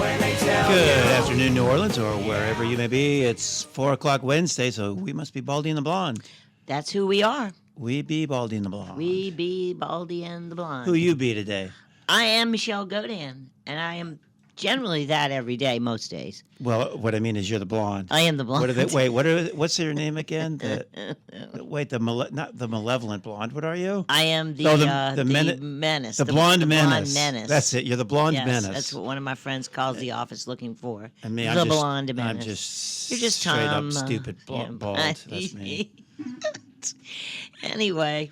Good afternoon, New Orleans, or wherever you may be. It's 4 o'clock Wednesday, so we must be Baldy and the Blonde. That's who we are. We be Baldy and the Blonde. We be Baldy and the Blonde. Who you be today? I am Michelle Godin, and I am generally that every day, most days. Well, what I mean is you're the blonde. I am the blonde. What's your name again? Not the malevolent blonde. What are you? I am the menace. The blonde menace. Blonde menace. That's it. You're the blonde menace. That's what one of my friends calls the office looking for. I mean, blonde menace. You're just straight Tom, up stupid bald. That's me. Anyway,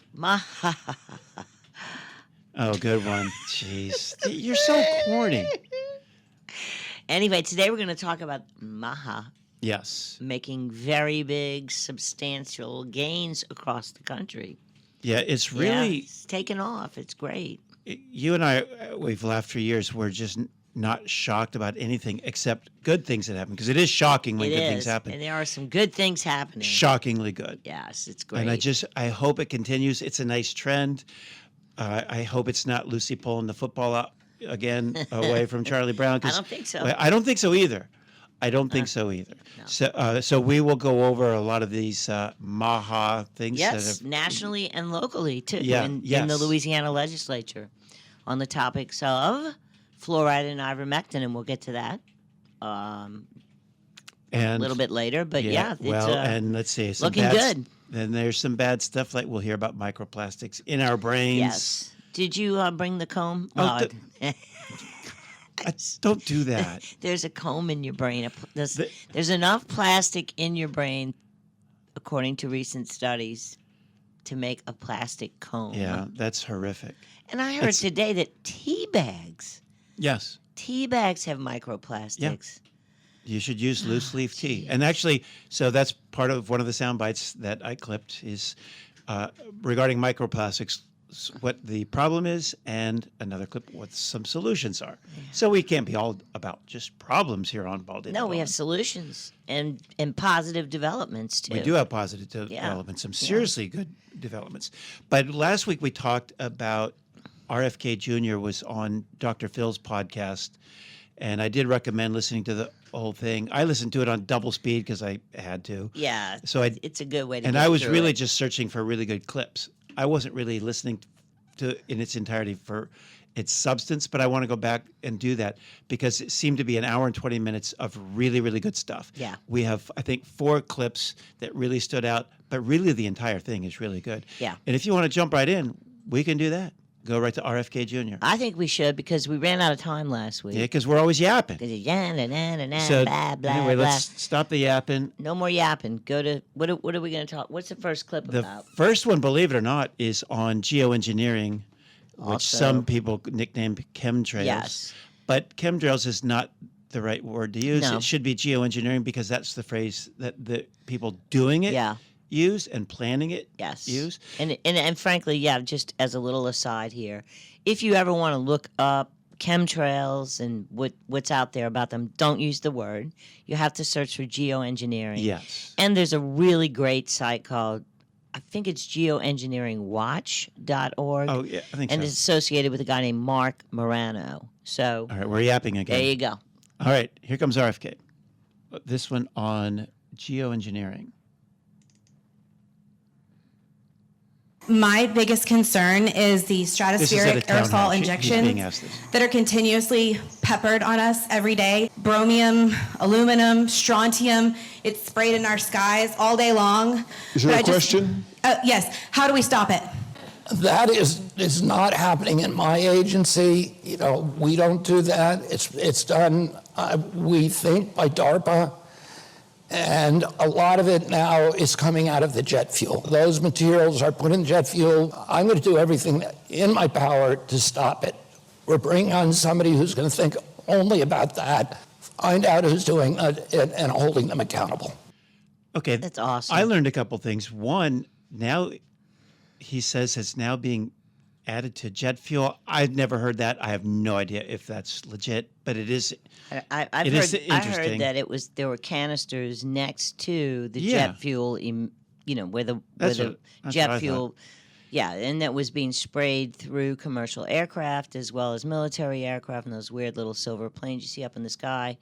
Oh, good one. Jeez. You're so corny. Anyway, today we're going to talk about Maha. Yes. Making very big, substantial gains across the country. Yeah, it's really... it's taken off. It's great. You and I, we've laughed for years. We're just not shocked about anything except good things that happen. Because it is shocking when good things happen. And there are some good things happening. Shockingly good. Yes, it's great. And I hope it continues. It's a nice trend. I hope it's not Lucy pulling the football again away from Charlie Brown. I don't think so. I don't think so either. No. So we will go over a lot of these Maha things. Yes, nationally and locally too. In the Louisiana legislature, on the topics of fluoride and ivermectin, and we'll get to that a little bit later. But and let's see, looking good. Then there's some bad stuff, like we'll hear about microplastics in our brains. Yes. Did you bring the comb? Don't do that. There's a comb in your brain. There's enough plastic in your brain, according to recent studies, to make a plastic comb. Yeah, that's horrific. And I heard today that tea bags. Yes. Tea bags have microplastics. Yeah. You should use loose leaf tea. And actually, so that's part of one of the sound bites that I clipped is regarding microplastics, what the problem is, and another clip what some solutions are. Yeah. So we can't be all about just problems here on Baldy. No, we have solutions and positive developments too. We do have positive developments, some seriously good developments. But last week we talked about RFK Jr. was on Dr. Phil's podcast, and I did recommend listening to the whole thing. I listened to it on double speed because I had to. Yeah, so it's a good way to. And I was really just searching for really good clips. I wasn't really listening to in its entirety for its substance, but I want to go back and do that because it seemed to be an hour and 20 minutes of really, really good stuff. Yeah. We have, I think, 4 clips that really stood out, but really the entire thing is really good. Yeah. And if you want to jump right in, we can do that. Go right to RFK Jr. I think we should because we ran out of time last week. Yeah, because we're always yapping. So blah, anyway, let's stop the yapping. No more yapping. Go to, what are we going to talk? What's the first clip about? The first one, believe it or not, is on geoengineering, which some people nicknamed chemtrails. Yes. But chemtrails is not the right word to use. No. It should be geoengineering because that's the phrase that the people doing it use and planning it use. And frankly, just as a little aside here, if you ever want to look up chemtrails and what's out there about them, don't use the word. You have to search for geoengineering. Yes. And there's a really great site called, I think it's geoengineeringwatch.org. Oh, yeah, I think and it's associated with a guy named Mark Morano. So, all right, we're yapping again. There you go. All right, here comes RFK. This one on geoengineering. My biggest concern is the stratospheric aerosol injections that are continuously peppered on us every day. Bromium, aluminum, strontium, it's sprayed in our skies all day long. Is there a question? Yes. How do we stop it? That is not happening in my agency. We don't do that. It's done, we think, by DARPA. And a lot of it now is coming out of the jet fuel. Those materials are put in jet fuel. I'm going to do everything in my power to stop it. We're bringing on somebody who's going to think only about that, find out who's doing it, and holding them accountable. Okay. That's awesome. I learned a couple things. One, now he says it's now being added to jet fuel. I've never heard that. I have no idea if that's legit, but it is. I heard that there were canisters next to the jet fuel. Where the jet fuel Yeah, and that was being sprayed through commercial aircraft as well as military aircraft and those weird little silver planes you see up in the sky,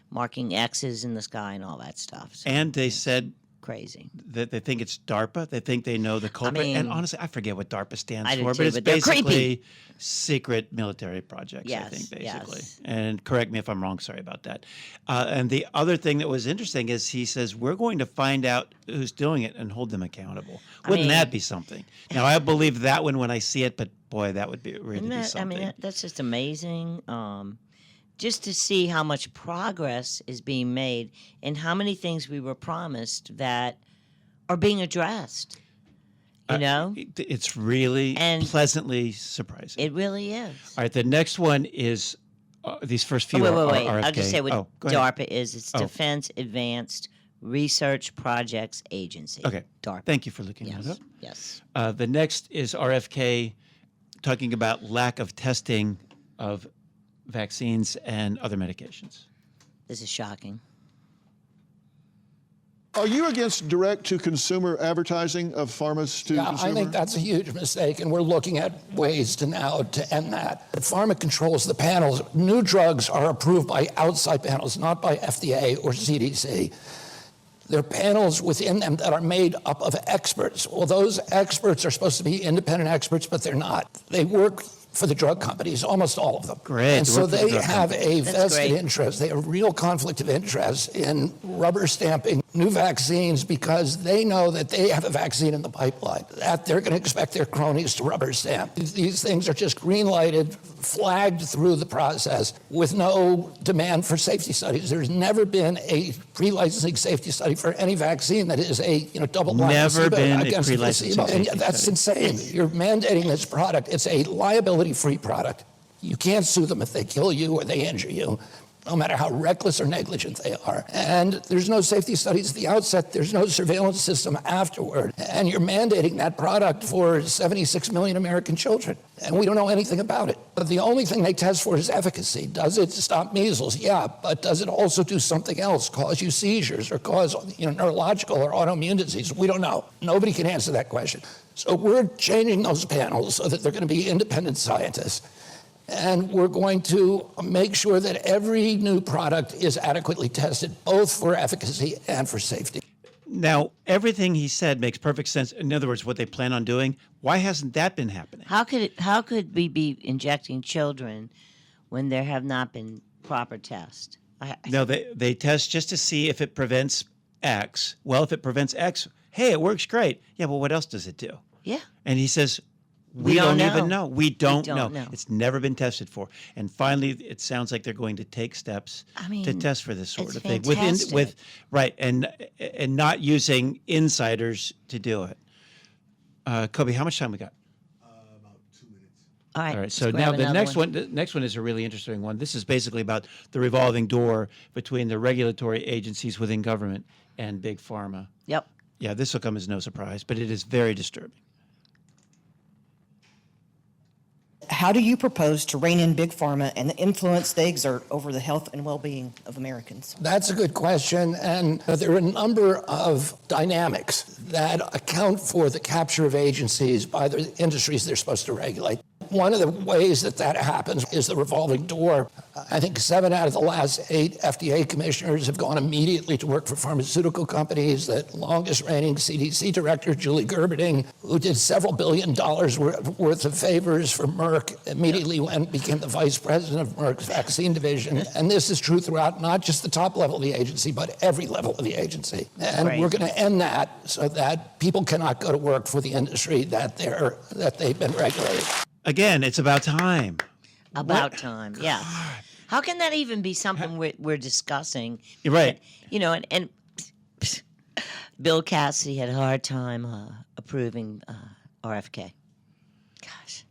marking X's in the sky and all that stuff. So and they said crazy that they think it's DARPA. They think they know the culprit. And honestly, I forget what DARPA stands for, but it's basically creepy. secret military projects, yes, I think, basically. Yes. And correct me if I'm wrong. Sorry about that. And the other thing that was interesting is he says, we're going to find out who's doing it and hold them accountable. Wouldn't that be something? Now, I believe that one when I see it, but boy, that would be really be something. I mean, that's just amazing. Just to see how much progress is being made and how many things we were promised that are being addressed. You know? It's really pleasantly surprising. It really is. All right, the next one is these first few wait. RFK. I'll just say what DARPA is. It's Oh. Defense Advanced Research Projects Agency. Okay. DARPA. Thank you for looking Yes. that up. Yes. The next is RFK talking about lack of testing of vaccines and other medications. This is shocking. Are you against direct-to-consumer advertising of pharmas to Yeah, consumer? I think that's a huge mistake, and we're looking at ways to end that. Pharma controls the panels. New drugs are approved by outside panels, not by FDA or CDC. There are panels within them that are made up of experts. Well, those experts are supposed to be independent experts, but they're not. They work for the drug companies, almost all of them. Great. And so they have a That's vested great. interest. They have a real conflict of interest in rubber stamping new vaccines because they know that they have a vaccine in the pipeline, that they're going to expect their cronies to rubber stamp. These things are just green-lighted, flagged through the process with no demand for safety studies. There's never been a pre-licensing safety study for any vaccine that is a double-blind Never placebo been a against pre-licensing placebo. And safety that's study. insane. You're mandating this product. It's a liability-free product. You can't sue them if they kill you or they injure you, no matter how reckless or negligent they are. And there's no safety studies at the outset. There's no surveillance system afterward. And you're mandating that product for 76 million American children. And we don't know anything about it. But the only thing they test for is efficacy. Does it stop measles? Yeah. But does it also do something else, cause you seizures or cause neurological or autoimmune disease? We don't know. Nobody can answer that question. So we're changing those panels so that they're going to be independent scientists. And we're going to make sure that every new product is adequately tested, both for efficacy and for safety. Now, everything he said makes perfect sense. In other words, what they plan on doing. Why hasn't that been happening? How could we be injecting children when there have not been proper tests? No, they test just to see if it prevents X. Well, if it prevents X, hey, it works great. Yeah, well, what else does it do? Yeah. And he says, We don't don't even know. know. We don't don't know. know. It's never been tested for. And finally, it sounds like they're going to take steps to test for this sort it's of thing. fantastic. And not using insiders to do it. Kobe, how much time we got? About 2 minutes. All right. All right. let's So grab now the another next one. The next one is a really interesting one. This is basically about the revolving door between the regulatory agencies within government and big pharma. Yep. Yeah, this will come as no surprise, but it is very disturbing. How do you propose to rein in big pharma and the influence they exert over the health and well-being of Americans? That's a good question, and there are a number of dynamics that account for the capture of agencies by the industries they're supposed to regulate. One of the ways that happens is the revolving door. I think 7 out of the last 8 FDA commissioners have gone immediately to work for pharmaceutical companies. The longest reigning CDC director, Julie Gerberding, who did several $1 billion worth of favors for Merck, immediately became the vice president of Merck's vaccine division. And this is true throughout not just the top level of the agency, but every level of the agency. And we're going to end that so that people cannot go to work for the industry that they've been regulating. Again, it's about time. About time. Yeah. How can that even be something we're discussing? You're right. And Bill Cassidy had a hard time approving RFK. Gosh,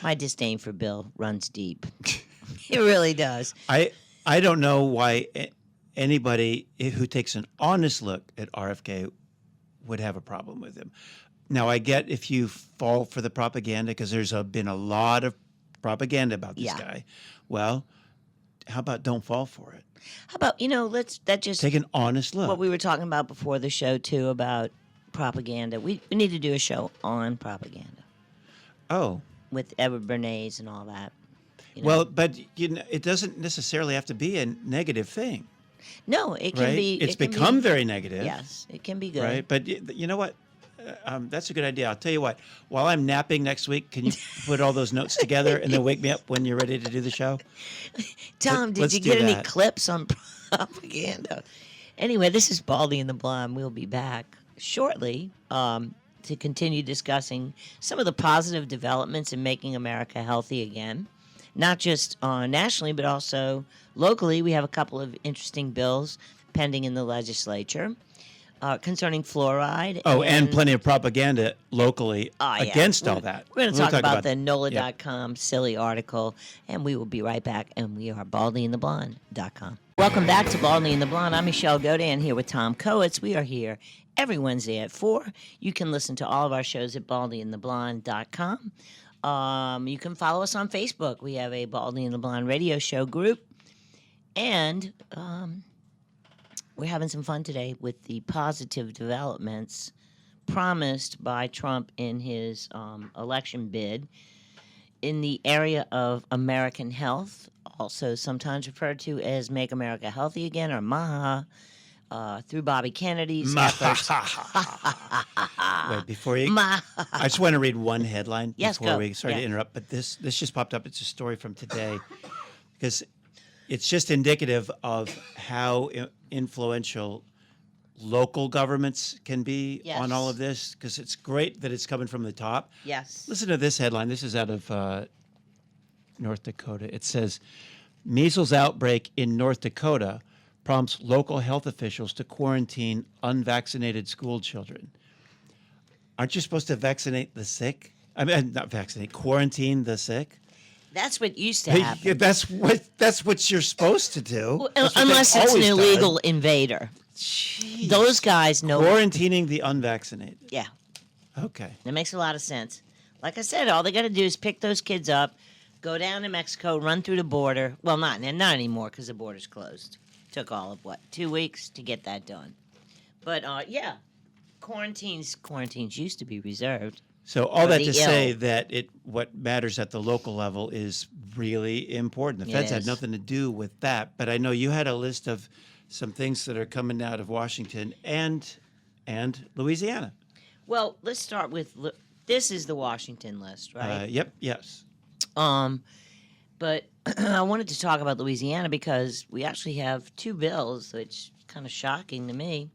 my disdain for Bill runs deep. It really does. I don't know why anybody who takes an honest look at RFK would have a problem with him. Now, I get if you fall for the propaganda, because there's been a lot of propaganda about this guy. Well, how about don't fall for it? How about, let's just take an honest look. What we were talking about before the show, too, about propaganda. We need to do a show on propaganda. Oh. With Edward Bernays and all that. You know? Well, but it doesn't necessarily have to be a negative thing. No, it can right? be. It's become very negative. Yes, it can be good. Right, but you know what? That's a good idea. I'll tell you what. While I'm napping next week, can you put all those notes together and then wake me up when you're ready to do the show? Tom, did you get any clips on propaganda? Anyway, this is Baldy and the Blonde. We'll be back shortly to continue discussing some of the positive developments in making America healthy again. Not just nationally, but also locally. We have a couple of interesting bills pending in the legislature concerning fluoride. Oh, and plenty of propaganda locally against all that. We're going to talk about the NOLA.com silly article, and we will be right back. And we are baldyandtheblonde.com. Welcome back to Baldy and the Blonde. I'm Michelle Godin here with Tom Coates. We are here every Wednesday at 4. You can listen to all of our shows at baldyandtheblonde.com. You can follow us on Facebook. We have a Baldy and the Blonde radio show group. And we're having some fun today with the positive developments promised by Trump in his election bid in the area of American health, also sometimes referred to as Make America Healthy Again, or MAHA, through Bobby Kennedy's efforts. Wait, before you... I just want to read one headline before we... Sorry to interrupt, but this just popped up. It's a story from today because it's just indicative of how influential local governments can be on all of this, because it's great that it's coming from the top. Yes. Listen to this headline. This is out of North Dakota. It says, measles outbreak in North Dakota prompts local health officials to quarantine unvaccinated school children. Aren't you supposed to vaccinate the sick? I mean, not vaccinate, quarantine the sick? That's what used to happen. That's what you're supposed to do. Well, unless it's an illegal invader. Jeez. Those guys know. Quarantining the unvaccinated. Yeah. Okay. That makes a lot of sense. Like I said, all they got to do is pick those kids up, go down to Mexico, run through the border. Well, not anymore because the border's closed. Took all of 2 weeks to get that done. But yeah, quarantines used to be reserved. So all that to say that what matters at the local level is really important. The feds had nothing to do with that, but I know you had a list of some things that are coming out of Washington and Louisiana. Well, let's start with this is the Washington list, right? Yep. Yes. But I wanted to talk about Louisiana because we actually have 2 bills, which is kind of shocking to me,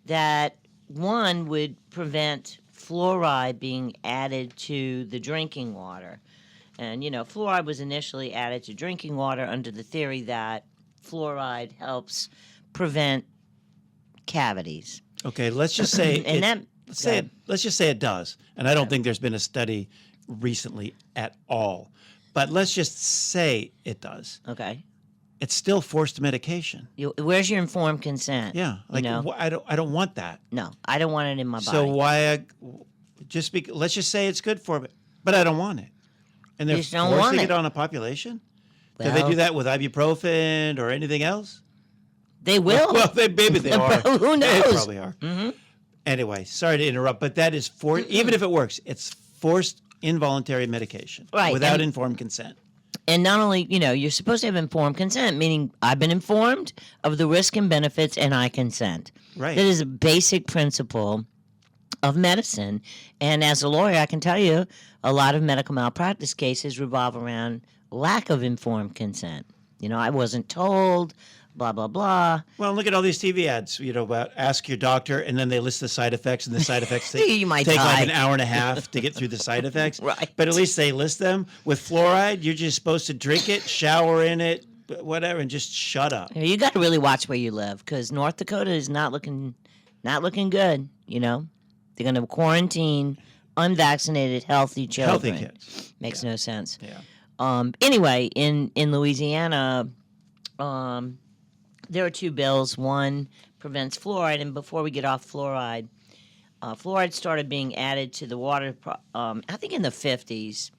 that one would prevent fluoride being added to the drinking water. And, fluoride was initially added to drinking water under the theory that fluoride helps prevent cavities. Okay, let's just say let's just say it does. And I don't think there's been a study recently at all. But let's just say it does. Okay. It's still forced medication. Where's your informed consent? Yeah, I don't want that. No, I don't want it in my body. So why? Let's just say it's good for me, but I don't want it. And they're forcing it on a population. Well, do they do that with ibuprofen or anything else? They will. Well, maybe they are. Who knows? They probably are. Mm-hmm. Anyway, sorry to interrupt, but that is even if it works, it's forced involuntary medication without informed consent. And not only, you're supposed to have informed consent, meaning I've been informed of the risk and benefits and I consent. Right. That is a basic principle of medicine. And as a lawyer, I can tell you a lot of medical malpractice cases revolve around lack of informed consent. I wasn't told, blah, blah, blah. Well, look at all these TV ads, about ask your doctor, and then they list the side effects, and the side effects you might take die. like an hour and a half to get through the side effects. Right. But at least they list them. With fluoride, you're just supposed to drink it, shower in it, whatever, and just shut up. You got to really watch where you live, because North Dakota is not looking good, They're going to quarantine unvaccinated, healthy children. Healthy kids. Makes no sense. Yeah. Anyway, in Louisiana, there are 2 bills. One prevents fluoride, and before we get off fluoride, fluoride started being added to the water, I think in the 50s.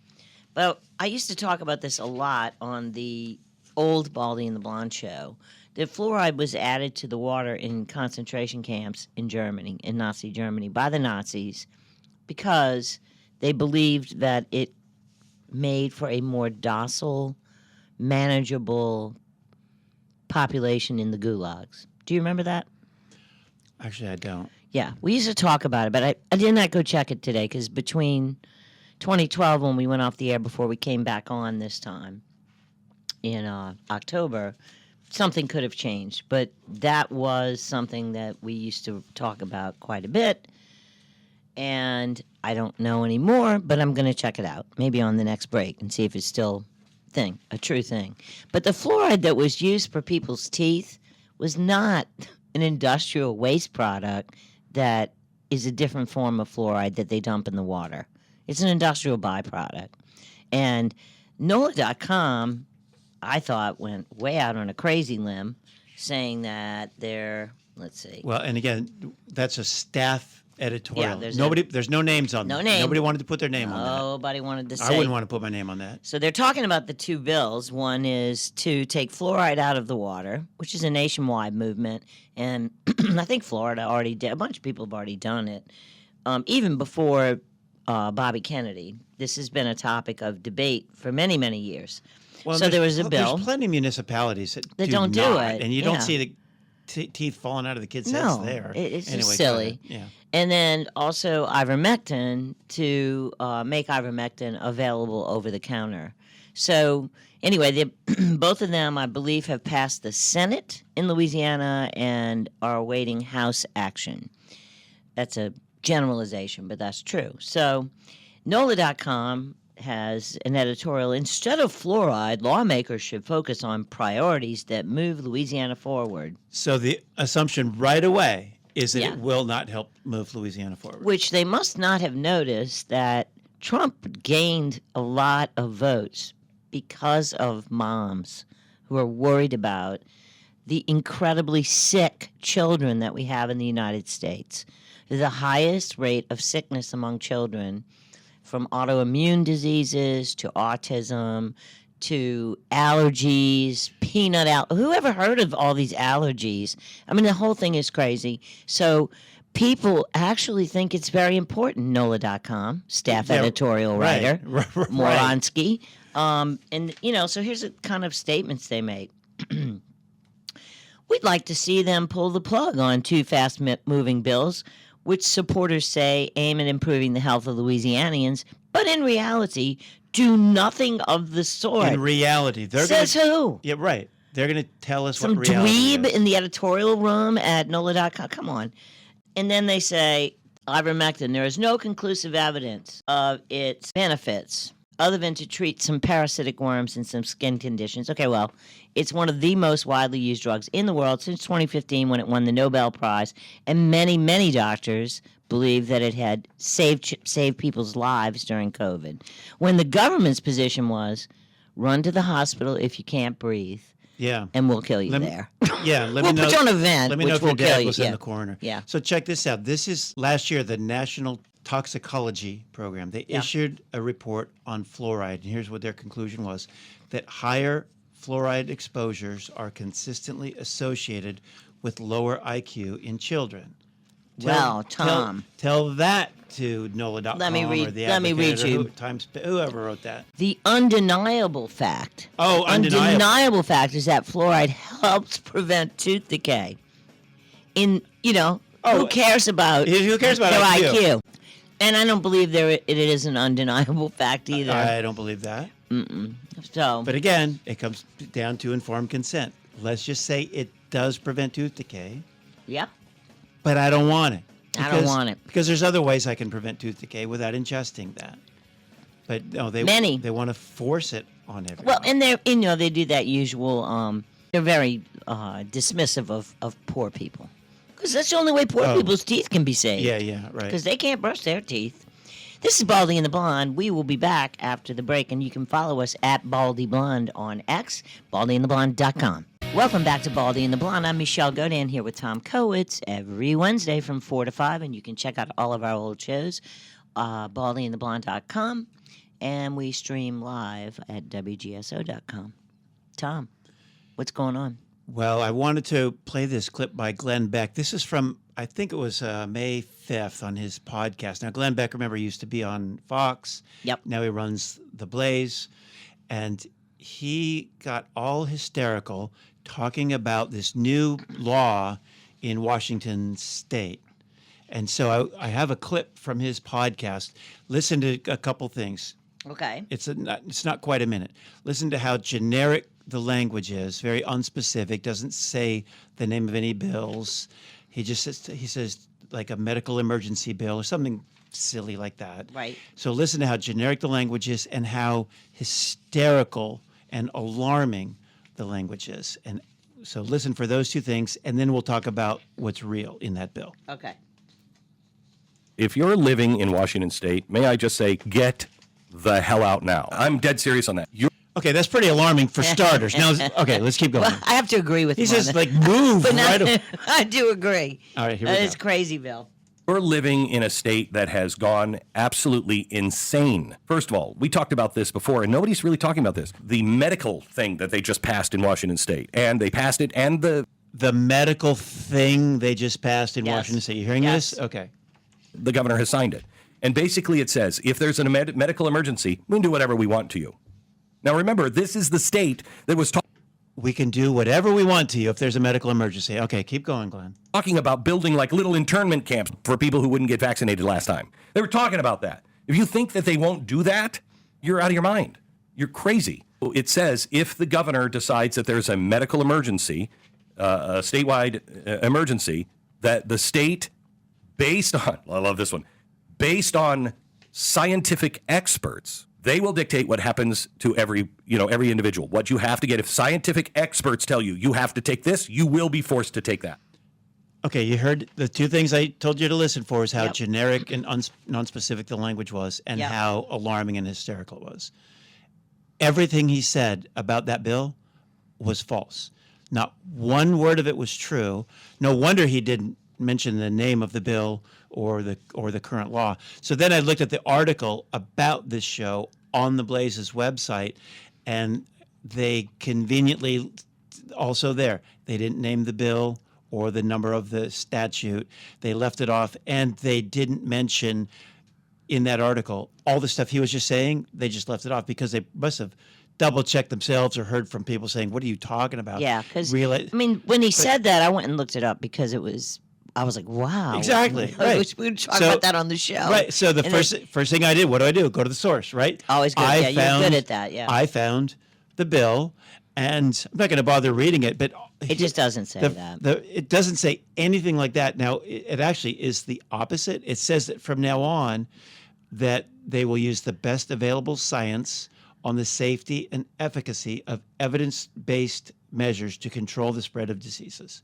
But I used to talk about this a lot on the old Baldy and the Blonde show that fluoride was added to the water in concentration camps in Germany, in Nazi Germany, by the Nazis because they believed that it made for a more docile, manageable population in the gulags. Do you remember that? Actually, I don't. Yeah, we used to talk about it, but I did not go check it today because between 2012, when we went off the air before we came back on this time in October, something could have changed. But that was something that we used to talk about quite a bit. And I don't know anymore, but I'm going to check it out, maybe on the next break, and see if it's still a true thing. But the fluoride that was used for people's teeth was not an industrial waste product that is a different form of fluoride that they dump in the water. It's an industrial byproduct. And NOLA.com, I thought, went way out on a crazy limb, saying that they're, let's see. Well, and again, that's a staff editorial. Yeah, there's no names on that. Nobody wanted to put their name on that. Nobody wanted to say. I wouldn't want to put my name on that. So they're talking about the two bills. One is to take fluoride out of the water, which is a nationwide movement. And I think Florida already did. A bunch of people have already done it. Even before Bobby Kennedy. This has been a topic of debate for many, many years. Well, so there was a bill. There's plenty of municipalities that don't do not, it. And you don't see the teeth falling out of the kids' heads there. It's anyway, just silly. Yeah. And then also ivermectin to make ivermectin available over the counter. So anyway, both of them, I believe, have passed the Senate in Louisiana and are awaiting House action. That's a generalization, but that's true. So NOLA.com has an editorial. Instead of fluoride, lawmakers should focus on priorities that move Louisiana forward. So the assumption right away is that it will not help move Louisiana forward. Which they must not have noticed that Trump gained a lot of votes because of moms who are worried about the incredibly sick children that we have in the United States. The highest rate of sickness among children, from autoimmune diseases to autism to allergies, who ever heard of all these allergies? I mean, the whole thing is crazy. So people actually think it's very important, NOLA.com, staff editorial writer, right. Moronsky. And, so here's the kind of statements they make. We'd like to see them pull the plug on two fast-moving bills, which supporters say aim at improving the health of Louisianians, but in reality, do nothing of the sort. In reality, who? Yeah, right. They're going to tell us Some what reality dweeb is. in the editorial room at NOLA.com. Come on. And then they say, ivermectin, there is no conclusive evidence of its benefits other than to treat some parasitic worms and some skin conditions. Okay, well, it's one of the most widely used drugs in the world since 2015 when it won the Nobel Prize, and many, many doctors believe that it had saved people's lives during COVID. When the government's position was, run to the hospital if you can't breathe. Yeah. And we'll kill you there. Yeah. Let we'll me know, put you on a vent, let me which know if will your kill dad you. was in the coroner. Yeah. So check this out. This is last year, the National Toxicology Program. They issued a report on fluoride, and here's what their conclusion was, that higher fluoride exposures are consistently associated with lower IQ in children. Tom. Tell that to NOLA.com Let me read you. Whoever wrote that. The undeniable fact. Undeniable fact is that fluoride helps prevent tooth decay. Who cares about their IQ? And I don't believe it is an undeniable fact either. I don't believe that. So, but again, it comes down to informed consent. Let's just say it does prevent tooth decay. Yeah. But I don't want it. I don't want it. Because there's other ways I can prevent tooth decay without ingesting that. But no, they want to force it on everyone. Well, and they do that usual. They're very dismissive of poor people. Because that's the only way poor people's teeth can be saved. Yeah, right. Because they can't brush their teeth. This is Baldy and the Blonde. We will be back after the break, and you can follow us at Baldy Blonde on X, baldyandtheblonde.com. Welcome back to Baldy and the Blonde. I'm Michelle Godin here with Tom Kowitz every Wednesday from 4 to 5, and you can check out all of our old shows, baldyandtheblonde.com, and we stream live at WGSO.com. Tom. What's going on? Well, I wanted to play this clip by Glenn Beck. This is from, I think it was May 5th on his podcast. Now, Glenn Beck, remember, used to be on Fox. Yep. Now he runs The Blaze. And he got all hysterical talking about this new law in Washington State. And so I have a clip from his podcast. Listen to a couple things. Okay. It's not quite a minute. Listen to how generic the language is, very unspecific, doesn't say the name of any bills. He says like a medical emergency bill or something silly like that. Right. So listen to how generic the language is and how hysterical and alarming the language is. And so listen for those two things, and then we'll talk about what's real in that bill. Okay. If you're living in Washington State, may I just say, get the hell out now. I'm dead serious on that. Okay, that's pretty alarming for starters. Now, okay, let's keep going. Well, I have to agree with He him says, on that. like, move But right not, away. I do agree. All right, here we That go. is crazy, Bill. You're living in a state that has gone absolutely insane. First of all, we talked about this before, and nobody's really talking about this. The medical thing that they just passed in Washington State, and they passed it, and The medical thing they just passed in Yes. Washington State. You hearing Yes. this? Okay. the governor has signed it. And basically it says, if there's a medical emergency, we can do whatever we want to you. Now remember, this is the state that was We can do whatever we want to you if there's a medical emergency. Okay, keep going, Glenn. talking about building like little internment camps for people who wouldn't get vaccinated last time. They were talking about that. If you think that they won't do that, you're out of your mind. You're crazy. It says if the governor decides that there's a medical emergency, a statewide emergency, that the state, based on, I love this one, based on scientific experts, they will dictate what happens to every individual. What you have to get. If scientific experts tell you have to take this, you will be forced to take that. Okay, you heard the two things I told you to listen for is how Yep. generic and non-specific the language was and Yep. how alarming and hysterical it was. Everything he said about that bill was false. Not one word of it was true. No wonder he didn't mention the name of the bill or the current law. So then I looked at the article about this show on the Blaze's website, and they conveniently also there. They didn't name the bill or the number of the statute. They left it off, and they didn't mention in that article all the stuff he was just saying. They just left it off because they must have double-checked themselves or heard from people saying, what are you talking about? Yeah, because, Really? I mean, when he said that, I went and looked it up because I was like, wow. Exactly, right. We would talk So- about that on the show. Right. So the And first thing I did, what do? Go to the source, right? Always good. Yeah, you're good at that, yeah. I found the bill, and I'm not going to bother reading it, but It just doesn't say that. It doesn't say anything like that. Now, it actually is the opposite. It says that from now on, that they will use the best available science on the safety and efficacy of evidence-based measures to control the spread of diseases.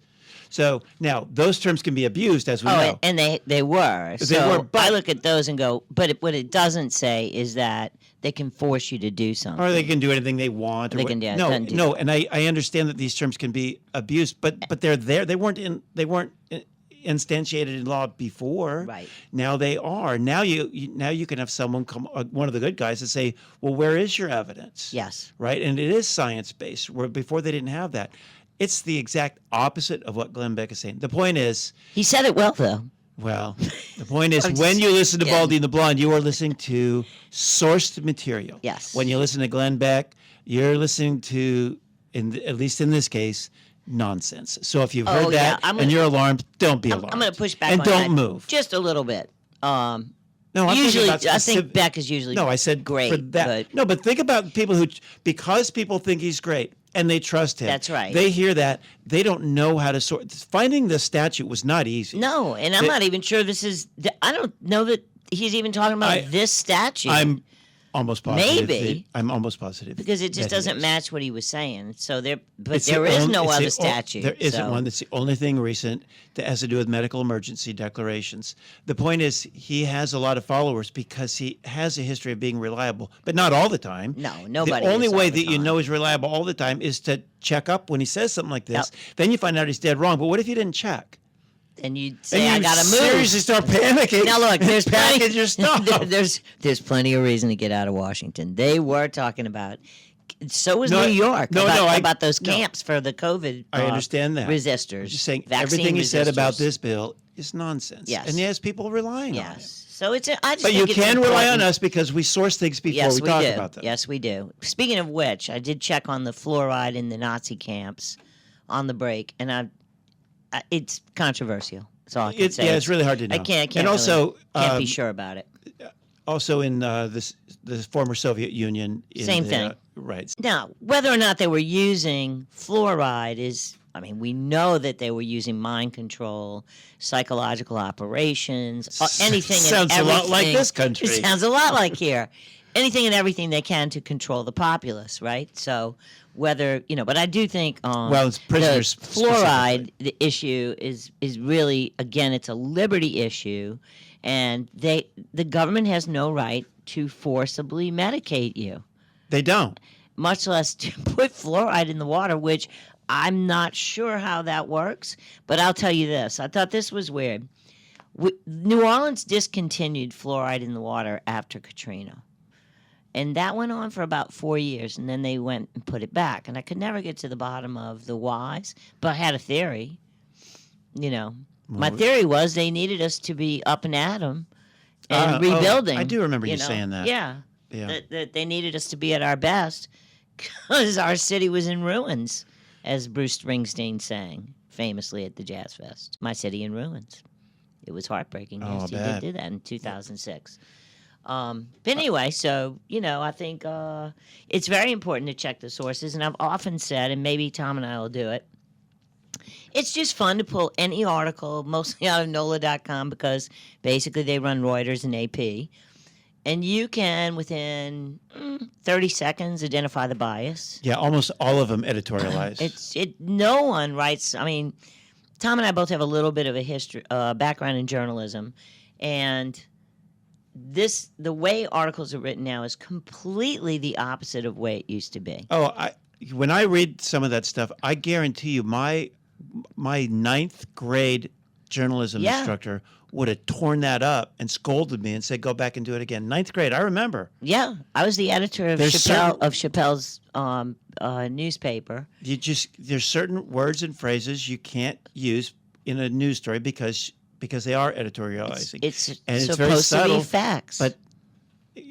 So now those terms can be abused, as we know. And they were. So were, but- I look at those and go, but what it doesn't say is that they can force you to do something. Or they can do anything they want. Or They can do- no, can do no, that. and I understand that these terms can be abused, but they're there. They weren't instantiated in law before. Right. Now they are. Now you can have someone come, one of the good guys, and say, well, where is your evidence? Yes. Right, and it is science based. Where before they didn't have that. It's the exact opposite of what Glenn Beck is saying. The point is, He said it well, though. well, the point is, I'm when just you listen to kidding. Baldy and the Blonde, you are listening to sourced material. Yes. When you listen to Glenn Beck, you're listening to, at least in this case, nonsense. So if you've heard Oh, yeah. that I'm and gonna- you're alarmed, don't be alarmed. I'm going to push back and on don't that move. just a little bit. No, I'm Usually, thinking about I specific- think Beck is usually No, I said great. for that. But No, but think about people who, because people think he's great and they trust him. That's right. They hear that. They don't know how to sort. Finding the statute was not easy. no, and I'm not even sure this is. I don't know that he's even talking about this statute. I'm almost positive. Maybe. I'm almost positive. because it just that he doesn't is. match what he was saying. So there, but It's the there is only- no it's other the statute. There isn't so. one. That's the only thing recent that has to do with medical emergency declarations. The point is, he has a lot of followers because he has a history of being reliable, but not all the time. No, nobody The only is all way the that you time. know he's reliable all the time is to check up when he says something like this. Then you find out he's dead wrong. But what if you didn't check? And you say, And "I you gotta move." seriously start panicking. Now look, there's package plenty. your stuff. there's plenty of reason to get out of Washington. They were talking about So was No, New York no, about those camps for the COVID. I understand that. Resistors. I'm just saying vaccine everything you said about resistors. this bill is nonsense. Yes. And yes, people relying on it. Yes. So it's. I just But you think it's can rely on important. us because we source things before Yes, we talk do. about them. Yes, we do. Speaking of which, I did check on the fluoride in the Nazi camps on the break, and it's controversial. That's all I can say. Yeah, it's really hard to know. I can't and really, also, can't be sure about it. Also in the former Soviet Union. Same thing. Right. Now, whether or not they were using fluoride is, we know that they were using mind control, psychological operations, anything Sounds and a lot everything. like this country. It sounds a lot like here. Anything and everything they can to control the populace, right? So whether, but I do think it's prisoners the fluoride the issue is really, again, it's a liberty issue, and the government has no right to forcibly medicate you. They don't. Much less to put fluoride in the water, which I'm not sure how that works. But I'll tell you this. I thought this was weird. New Orleans discontinued fluoride in the water after Katrina. And that went on for about 4 years, and then they went and put it back. And I could never get to the bottom of the whys, but I had a theory. My theory was they needed us to be up and at 'em and rebuilding. I do remember you saying that. Yeah. Yeah. That they needed us to be at our best because our city was in ruins, as Bruce Springsteen sang famously at the Jazz Fest. My city in ruins. It was heartbreaking. Yes, he did do that in 2006. But anyway, so, I think it's very important to check the sources. And I've often said, and maybe Tom and I will do it, it's just fun to pull any article, mostly out of NOLA.com, because basically they run Reuters and AP. And you can, within 30 seconds, identify the bias. Yeah, almost all of them editorialize. No one writes. Tom and I both have a little bit of a background in journalism, and the way articles are written now is completely the opposite of the way it used to be. When I read some of that stuff, I guarantee you, my ninth grade journalism instructor would have torn that up and scolded me and said, "Go back and do it again." Ninth grade, I remember. Yeah, I was the editor of Chappelle's newspaper. There's certain words and phrases you can't use in a news story because they are editorializing. It's very supposed subtle, to be facts, but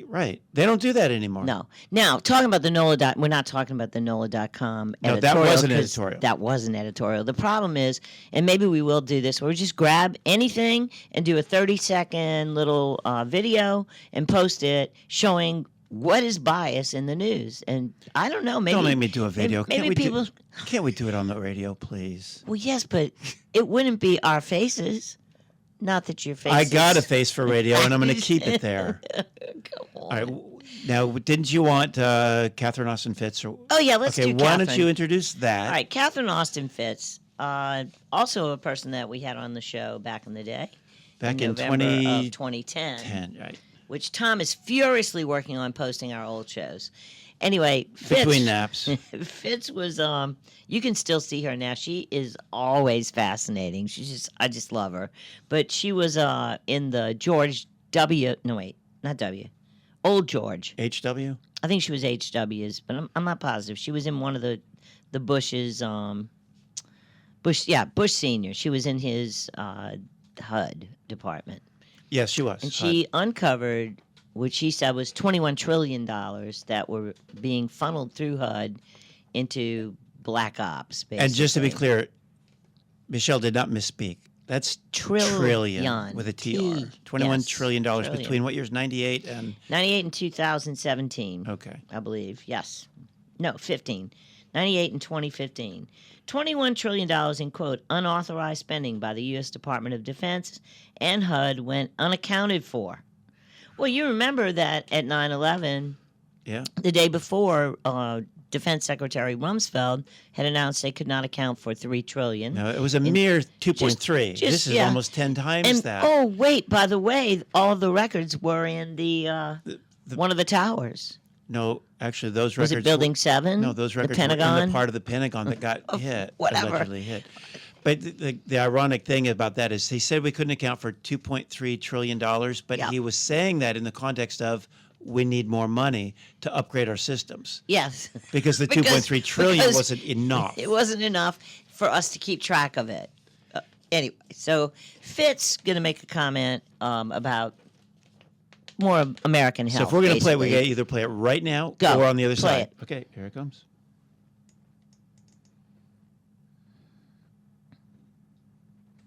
right, they don't do that anymore. No. Now, talking about the NOLA. We're not talking about the NOLA.com No, editorial. that wasn't editorial. That wasn't editorial. The problem is, and maybe we will do this, where we just grab anything and do a 30-second little video and post it showing what is bias in the news. And I don't know, maybe... Don't make me do a video. Maybe people... Can't we do it on the radio, please? Well, yes, but it wouldn't be our faces. Not that your face. I got a face for radio, and I'm going to keep it there. Come on. All right. Now, didn't you want Catherine Austin Fitts? Oh yeah, let's do Why Catherine. don't you introduce that? All right, Catherine Austin Fitts, also a person that we had on the show back in the day. Back in November of 2010. Right. Which Tom is furiously working on posting our old shows. Anyway, Fitz, Between naps. Fitz was you can still see her now. She is always fascinating. I just love her. But she was in the George W. No wait, not W. Old George. HW? I think she was HW's, but I'm not positive. She was in one of the Bush's Bush Senior. She was in his HUD department. Yes, she was. And she uncovered what she said was $21 trillion that were being funneled through HUD into black ops, basically. And just to be clear, Michelle did not misspeak. That's trillion with a TR. $21 trillion between what years? 98 and 2017. Okay. I believe. Yes. No, 15. 98 and 2015. $21 trillion in, quote, unauthorized spending by the U.S. Department of Defense and HUD went unaccounted for. Well, you remember that at 9/11, the day before, Defense Secretary Rumsfeld had announced they could not account for $3 trillion. No, it was a mere 2.3. This is almost 10 times that. Oh, wait, by the way, all of the records were in the one of the towers. No, actually, those records. Was it Building 7? No, those records the Pentagon? were in the part of the Pentagon that got hit. Whatever. Allegedly hit. But the ironic thing about that is he said we couldn't account for $2.3 trillion, but he was saying that in the context of we need more money to upgrade our systems. Yes. Because the 2.3 trillion wasn't enough. It wasn't enough for us to keep track of it. Anyway, so Fitz going to make a comment about more American health. So if we're going to play, we basically. got either play it right now Go. or on the other Play side. it. Okay, here it comes.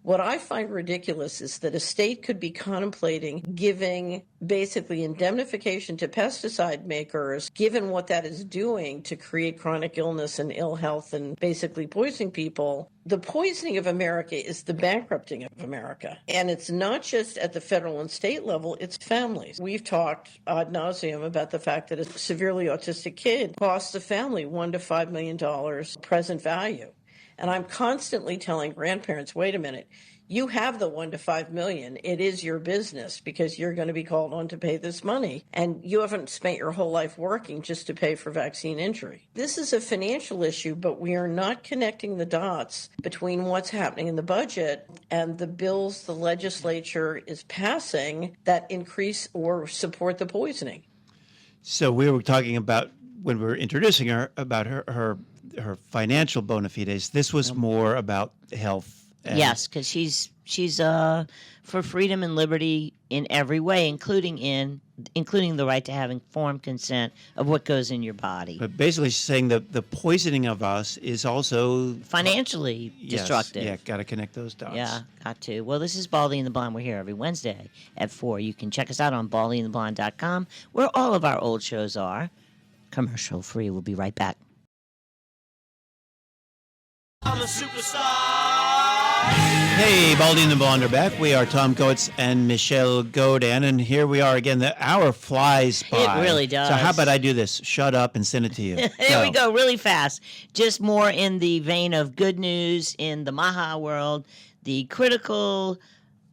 What I find ridiculous is that a state could be contemplating giving basically indemnification to pesticide makers, given what that is doing to create chronic illness and ill health and basically poisoning people. The poisoning of America is the bankrupting of America. And it's not just at the federal and state level, it's families. We've talked ad nauseum about the fact that a severely autistic kid costs the family $1 to $5 million present value. And I'm constantly telling grandparents, wait a minute, you have the $1 to $5 million. It is your business because you're going to be called on to pay this money. And you haven't spent your whole life working just to pay for vaccine injury. This is a financial issue, but we are not connecting the dots between what's happening in the budget and the bills the legislature is passing that increase or support the poisoning. So we were talking about, when we were introducing her, about her financial bona fides. This was more about health. Yes, because she's for freedom and liberty in every way, including the right to have informed consent of what goes in your body. But basically, she's saying that the poisoning of us is also Financially destructive. Yeah, got to connect those dots. Yeah, got to. Well, this is Baldy and the Blonde. We're here every Wednesday at 4. You can check us out on baldyandtheblonde.com, where all of our old shows are. Commercial free. We'll be right back. I'm a superstar. Hey, Baldy and the Blonde are back. We are Tom Coates and Michelle Godin, and here we are again. The hour flies by. It really does. So how about I do this? Shut up and send it to you. There we go, really fast. Just more in the vein of good news in the Maha world. The critical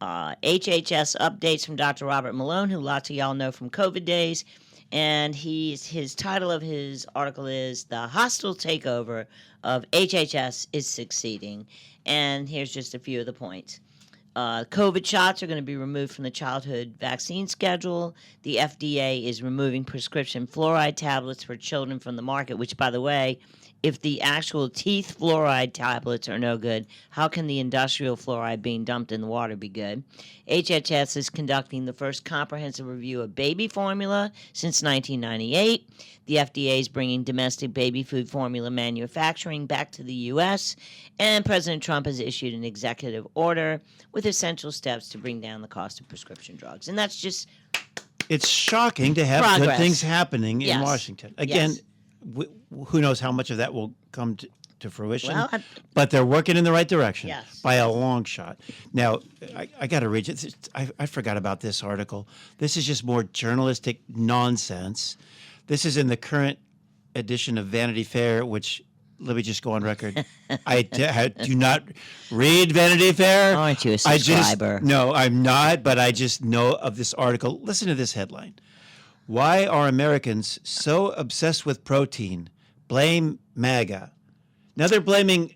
HHS updates from Dr. Robert Malone, who lots of y'all know from COVID days. And his title of his article is "The Hostile Takeover of HHS is Succeeding." And here's just a few of the points. COVID shots are going to be removed from the childhood vaccine schedule. The FDA is removing prescription fluoride tablets for children from the market, which, by the way, if the actual teeth fluoride tablets are no good, how can the industrial fluoride being dumped in the water be good? HHS is conducting the first comprehensive review of baby formula since 1998. The FDA is bringing domestic baby food formula manufacturing back to the U.S., and President Trump has issued an executive order with essential steps to bring down the cost of prescription drugs. And that's just It's shocking to have progress. good things happening in Yes. Washington. Again, Yes. Who knows how much of that will come to fruition? Well, but they're working in the right direction Yes. by a long shot. Now, I got to read it. I forgot about this article. This is just more journalistic nonsense. This is in the current edition of Vanity Fair, which, let me just go on record. I do not read Vanity Fair. Aren't you a subscriber? No, I'm not, but I just know of this article. Listen to this headline. Why are Americans so obsessed with protein? Blame MAGA. Now they're blaming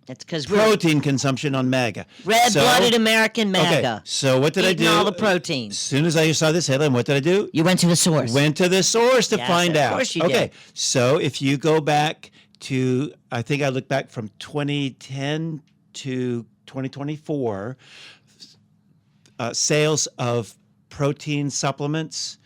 That's because protein consumption on MAGA. Red-blooded American MAGA. Okay, so what did I Eating do? all the protein. As soon as I saw this headline, what did I do? You went to the source. Went to the source to Yes, find of out. course you Okay, did. so if you go back to, I think I looked back from 2010 to 2024, sales of protein supplements,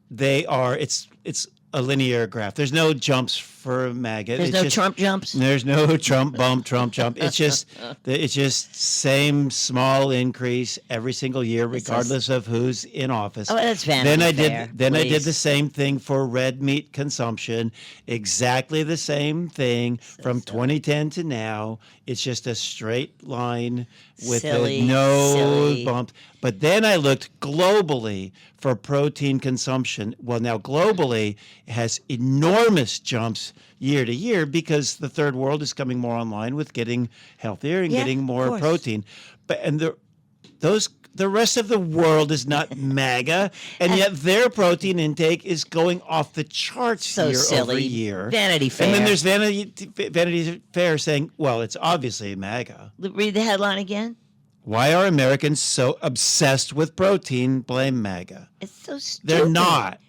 it's a linear graph. There's no jumps for MAGA. There's no Trump jumps? There's no Trump bump, Trump jump. It's just same small increase every single year, regardless of who's in office. Oh, that's Vanity Fair, I did please. the same thing for red meat consumption. Exactly the same thing from 2010 to now. It's just a straight line with no silly. bump. But then I looked globally for protein consumption. Well, now globally it has enormous jumps year to year because the third world is coming more online with getting healthier and Yeah, getting of more course. protein. The rest of the world is not MAGA, and yet their protein intake is going off the charts So year silly. over year. Vanity Fair. And then there's Vanity Fair saying, well, it's obviously MAGA. Read the headline again. Why are Americans so obsessed with protein? Blame MAGA. It's so stupid. They're not.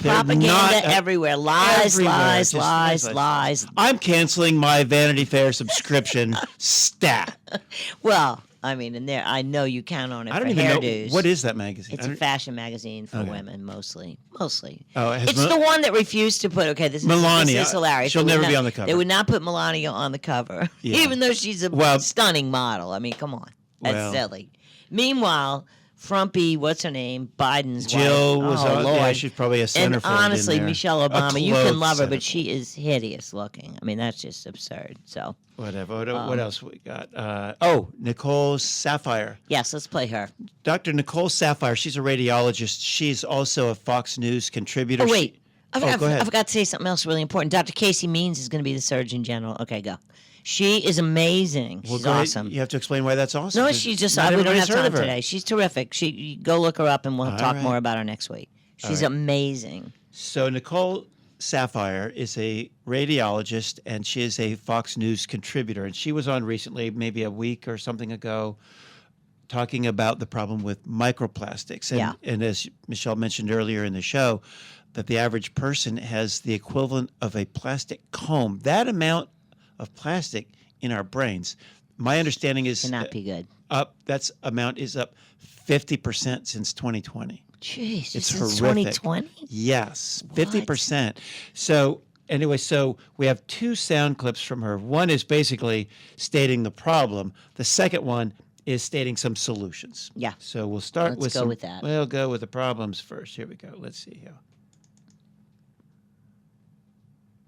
Propaganda everywhere. Lies, everywhere. lies, Just lies, lies. I'm canceling my Vanity Fair subscription. Stat. Well, I mean, and there, I know you count on it I don't for even know. hairdos. What is that magazine? It's a fashion magazine for women, mostly. Oh, It's the one that refused to put. Okay, this Melania. is hilarious. She'll never be on the cover. They would not put Melania on the cover, even though she's a stunning model. I mean, come on, that's silly. Meanwhile, Frumpy, what's her name? Biden's Jill wife. was oh, on. Lord. Yeah, she's probably a centerfold. And honestly, in there. Michelle Obama, you can love her, centerfold. but she is hideous looking. I mean, that's just absurd. So Whatever. What else we got? Nicole Saphier. yes, let's play her. Dr. Nicole Saphier. She's a radiologist. She's also a Fox News contributor. Oh wait, go ahead. I forgot to say something else really important. Dr. Casey Means is going to be the Surgeon General. Okay, go. She is amazing. Well, She's go ahead. awesome. You have to explain why that's awesome. No, 'cause she's just, not we don't everybody's have heard time of her. today. She's terrific. You go look her up and we'll talk more about her next week. She's amazing. So Nicole Saphier is a radiologist and she is a Fox News contributor. And she was on recently, maybe a week or something ago, talking about the problem with microplastics. And, and as Michelle mentioned earlier in the show, that the average person has the equivalent of a plastic comb. That amount of plastic in our brains, my understanding is Cannot be good. That amount is up 50% since 2020. Jeez, It's since horrific. 2020? Yes, 50%. So anyway, so we have two sound clips from her. One is basically stating the problem. The second one is stating some solutions. Yeah. So we'll start Let's go with that. We'll go with the problems first. Here we go. Let's see here.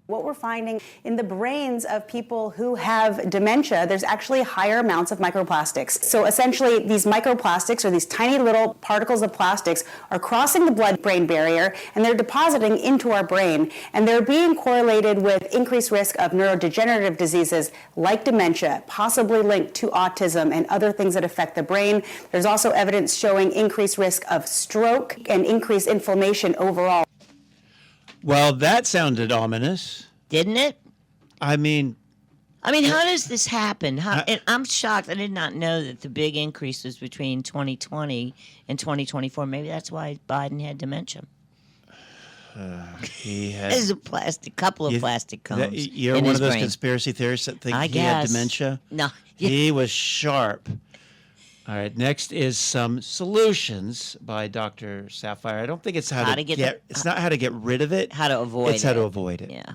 What we're finding in the brains of people who have dementia, there's actually higher amounts of microplastics. So essentially, these microplastics, or these tiny little particles of plastics, are crossing the blood-brain barrier, and they're depositing into our brain. And they're being correlated with increased risk of neurodegenerative diseases like dementia, possibly linked to autism and other things that affect the brain. There's also evidence showing increased risk of stroke and increased inflammation overall. Well, that sounded ominous. Didn't it? I mean, how does this happen? And I'm shocked. I did not know that the big increase was between 2020 and 2024. Maybe that's why Biden had dementia. He had There's a couple of plastic cones. You're in one his of those brain. conspiracy theorists that think I he had guess. dementia? No. He was sharp. All right, next is some solutions by Dr. Saphier. I don't think it's how to get it's not how to get rid of it. How to avoid it. It's how to avoid it. Yeah.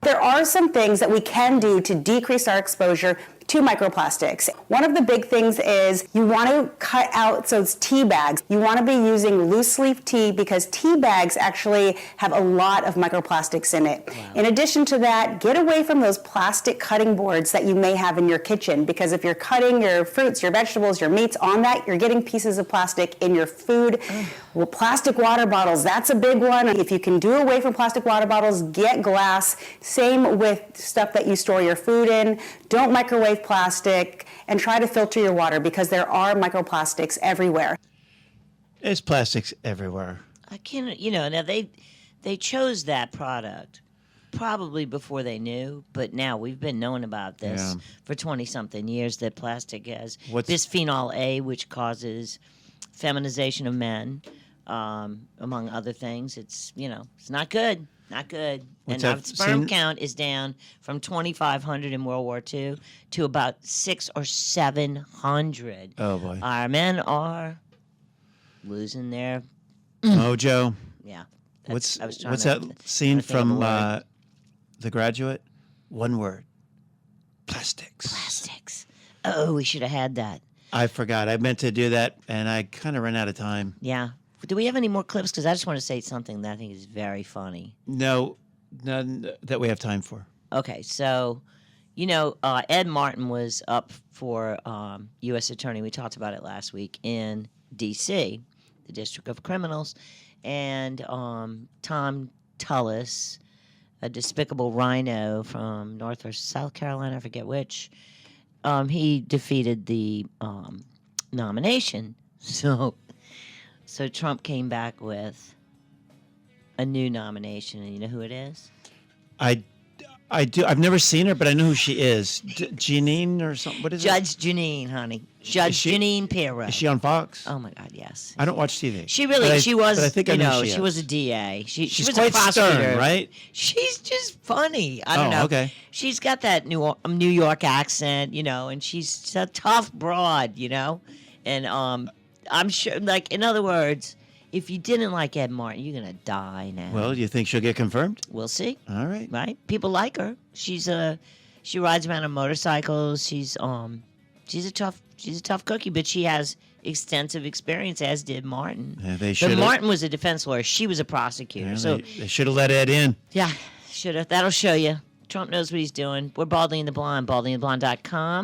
There are some things that we can do to decrease our exposure to microplastics. One of the big things is you want to cut out those tea bags. You want to be using loose leaf tea because tea bags actually have a lot of microplastics in it. Wow. In addition to that, get away from those plastic cutting boards that you may have in your kitchen, because if you're cutting your fruits, your vegetables, your meats on that, you're getting pieces of plastic in your food. Well, plastic water bottles, that's a big one. If you can do away from plastic water bottles, get glass. Same with stuff that you store your food in. Don't microwave plastic, and try to filter your water because there are microplastics everywhere. There's plastics everywhere. I can't, now they chose that product probably before they knew, but now we've been knowing about this for 20-something years, that plastic has bisphenol A, which causes feminization of men, among other things. It's, it's not good. Not good. And our sperm count is down from 2,500 in World War II to about 600 or 700. Oh, boy. Our men are losing their mojo. Yeah. What's that scene from The Graduate? One word. Plastics. Plastics. Oh, we should have had that. I forgot. I meant to do that, and I kind of ran out of time. Yeah. Do we have any more clips? Because I just want to say something that I think is very funny. No, none that we have time for. Okay, so, Ed Martin was up for U.S. Attorney. We talked about it last week in D.C., the District of Criminals. And Tom Tullis, a despicable rhino from North or South Carolina, I forget which, he defeated the nomination. So Trump came back with a new nomination, and you know who it is? I do. I've never seen her, but I know who she is. Janine or something. What is Judge Janine, honey. Judge Janine Pera. Is she on Fox? Oh my God, yes. I don't watch TV. She was. But I think I know she was a DA. She She's was quite a prosecutor, stern, right? She's just funny. I don't know. Okay. She's got that New York accent, and she's a tough broad, and I'm sure, like, in other words, if you didn't like Ed Martin, you're gonna die now. Well, you think she'll get confirmed? We'll see. All right. Right? People like her. She rides around on motorcycles. She's a tough cookie, but she has extensive experience, as did Martin. Yeah, but Martin was a defense lawyer. She was a prosecutor. Yeah, so they should have let Ed in. Yeah, should have. That'll show you. Trump knows what he's doing. We're Baldy and the Blonde, baldyandtheblonde.com.